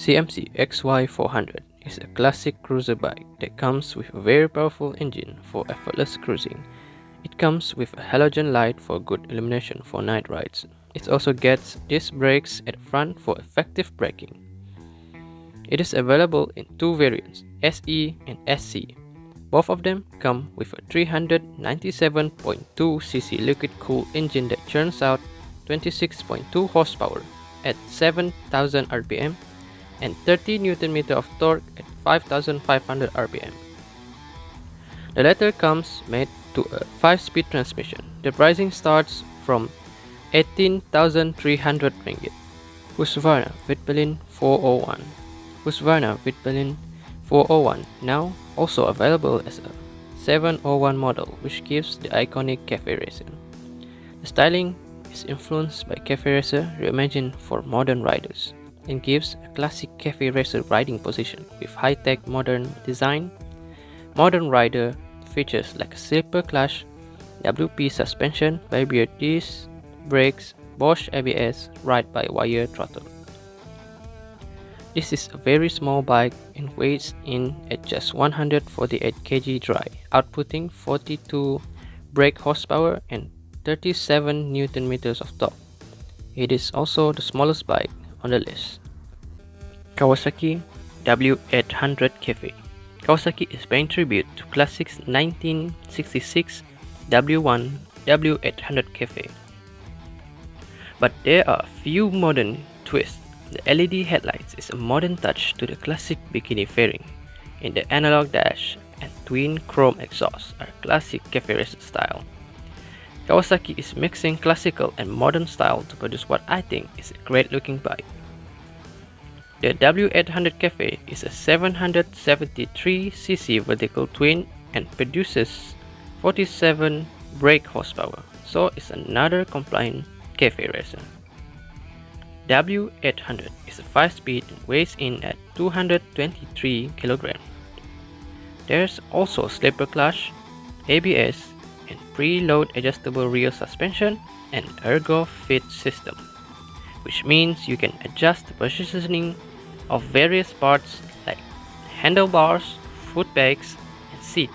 CMC XY400 is a classic cruiser bike that comes with a very powerful engine for effortless cruising. It comes with a halogen light for good illumination for night rides. It also gets disc brakes at the front for effective braking. It is available in two variants, SE and SC. Both of them come with a 397.2cc liquid-cooled engine that churns out 26.2 horsepower at 7,000 rpm and 30 Nm of torque at 5,500 rpm. The latter comes made to a 5-speed transmission. The pricing starts from 18,300 ringgit. Husqvarna Vitpilen 401. Husqvarna Vitpilen 401 now also available as a 701 model, which gives the iconic cafe racer. The styling is influenced by cafe racer reimagined for modern riders and gives a classic cafe racer riding position with high-tech modern design. Modern rider features like a slipper clutch, WP suspension, Vibrio disc brakes, Bosch ABS, ride-by-wire throttle. This is a very small bike and weighs in at just 148 kg dry, outputting 42 brake horsepower and 37 Nm of torque. It is also the smallest bike on the list. Kawasaki W800 Cafe. Kawasaki is paying tribute to classics 1966 W800 Cafe. But there are a few modern twists. The LED headlights is a modern touch to the classic bikini fairing, and the analog dash and twin chrome exhaust are classic cafe racer style. Kawasaki is mixing classical and modern style to produce what I think is a great looking bike. The W800 Cafe is a 773cc vertical twin and produces 47 brake horsepower, so it's another compliant cafe racer. W800 is a 5-speed and weighs in at 223 kg. There's also slipper clutch, ABS, and pre-load adjustable rear suspension and ergo fit system, which means you can adjust the positioning of various parts like handlebars, foot pegs, and seat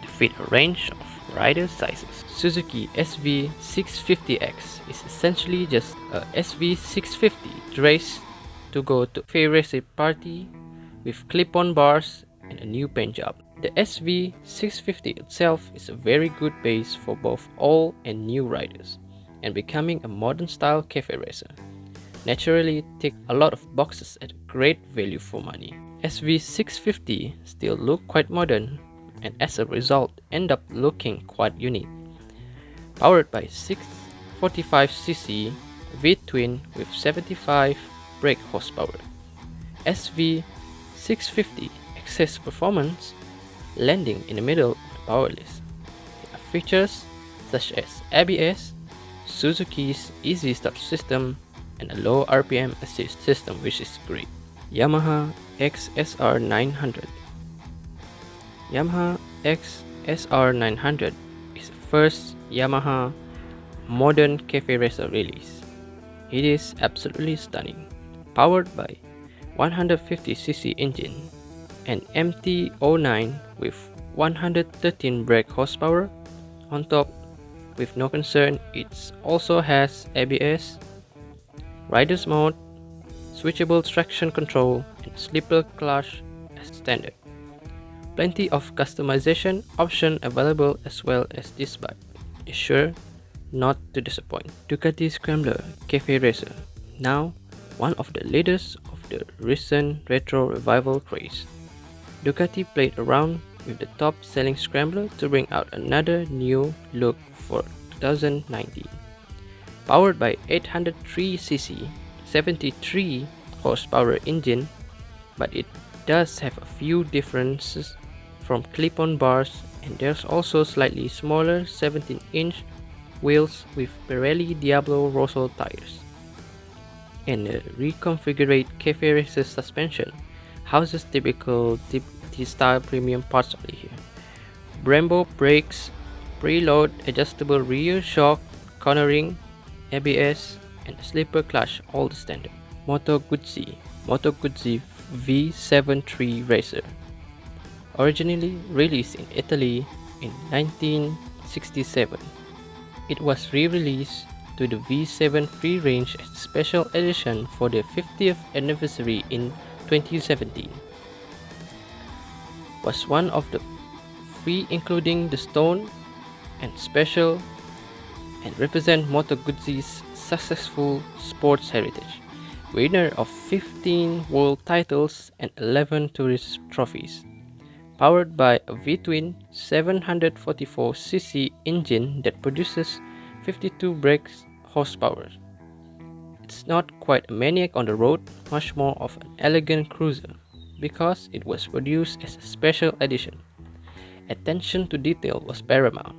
to fit a range of rider sizes. Suzuki SV650X is essentially just a SV650 dressed to go to a racer party with clip-on bars and a new paint job. The SV650 itself is a very good base for both old and new riders, and becoming a modern style cafe racer. Naturally, it ticks a lot of boxes at a great value for money. SV650 still look quite modern, and as a result end up looking quite unique. Powered by 645cc V-twin with 75 brake horsepower, SV650 excess performance landing in the middle of the power list. There are features such as ABS, Suzuki's easy start system, and a low RPM assist system, which is great. Yamaha XSR900. Yamaha XSR900 is the first Yamaha modern cafe racer release. It is absolutely stunning. Powered by 150cc engine and MT-09 with 113 brake horsepower. On top, with no concern, it also has ABS, rider's mode, switchable traction control, and slipper clutch as standard. Plenty of customization options available as well as this bike is sure not to disappoint. Ducati Scrambler Cafe Racer, now one of the leaders of the recent retro revival craze. Ducati played around with the top-selling Scrambler to bring out another new look for 2019. Powered by 803cc 73 horsepower engine, but it does have a few differences from clip-on bars, and there's also slightly smaller 17-inch wheels with Pirelli Diablo Rosso tires. And the reconfigured cafe racer suspension houses typical Ducati style premium parts only here. Brembo brakes, preload adjustable rear shock, cornering, ABS, and slipper clutch, all the standard. Moto Guzzi Moto Guzzi V7 III racer. Originally released in Italy in 1967, it was re-released to the V7 III range as a special edition for the 50th anniversary in 2017. Was one of the three including the stone and special and represent Moto Guzzi's successful sports heritage, winner of 15 world titles and 11 tourist trophies. Powered by a V-twin 744cc engine that produces 52 brake horsepower. It's not quite a maniac on the road, much more of an elegant cruiser, because it was produced as a special edition. Attention to detail was paramount,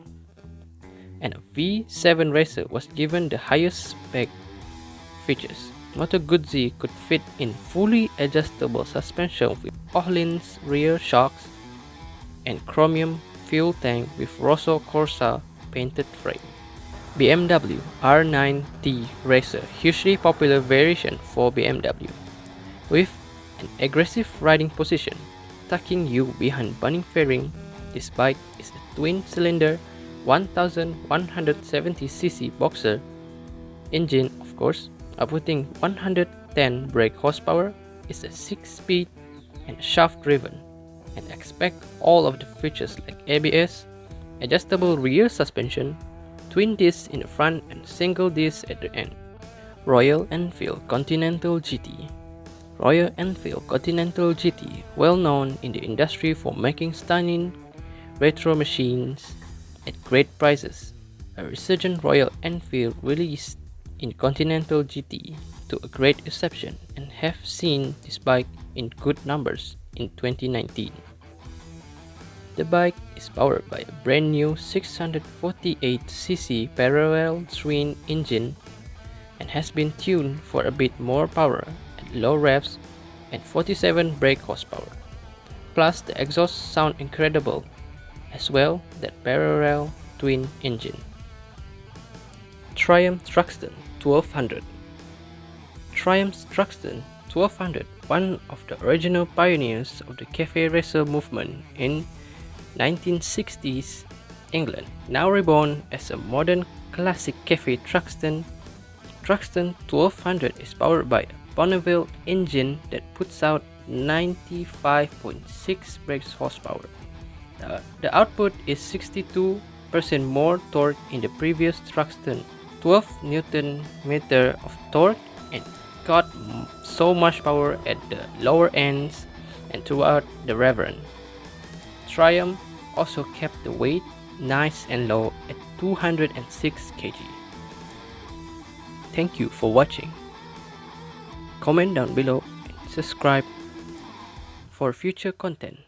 and a V7 racer was given the highest spec features. Moto Guzzi could fit in fully adjustable suspension with Öhlins rear shocks and chromium fuel tank with Rosso Corsa painted frame. BMW R Nine T racer, hugely popular variation for BMW, with an aggressive riding position, tucking you behind burning fairing. This bike is a twin-cylinder 1170cc boxer engine, of course, outputting 110 brake horsepower, is a 6-speed and shaft-driven, and expect all of the features like ABS, adjustable rear suspension, twin discs in the front and single disc at the end. Royal Enfield Continental GT. Royal Enfield Continental GT, well known in the industry for making stunning retro machines at great prices. A resurgent Royal Enfield released in Continental GT to a great reception and have seen this bike in good numbers in 2019. The bike is powered by a brand new 648cc parallel twin engine and has been tuned for a bit more power at low revs and 47 brake horsepower. Plus the exhaust sound incredible as well, that parallel twin engine. Triumph Thruxton 1200. Triumph's Thruxton 1200, one of the original pioneers of the cafe racer movement in 1960s England, now reborn as a modern classic cafe Thruxton. Thruxton 1200 is powered by a Bonneville engine that puts out 95.6 brake horsepower. The output is 62% more torque in the previous Thruxton, 12 Nm of torque, and got so much power at the lower ends and throughout the rev run. Triumph also kept the weight nice and low at 206 kg. Thank you for watching. Comment down below and subscribe for future content.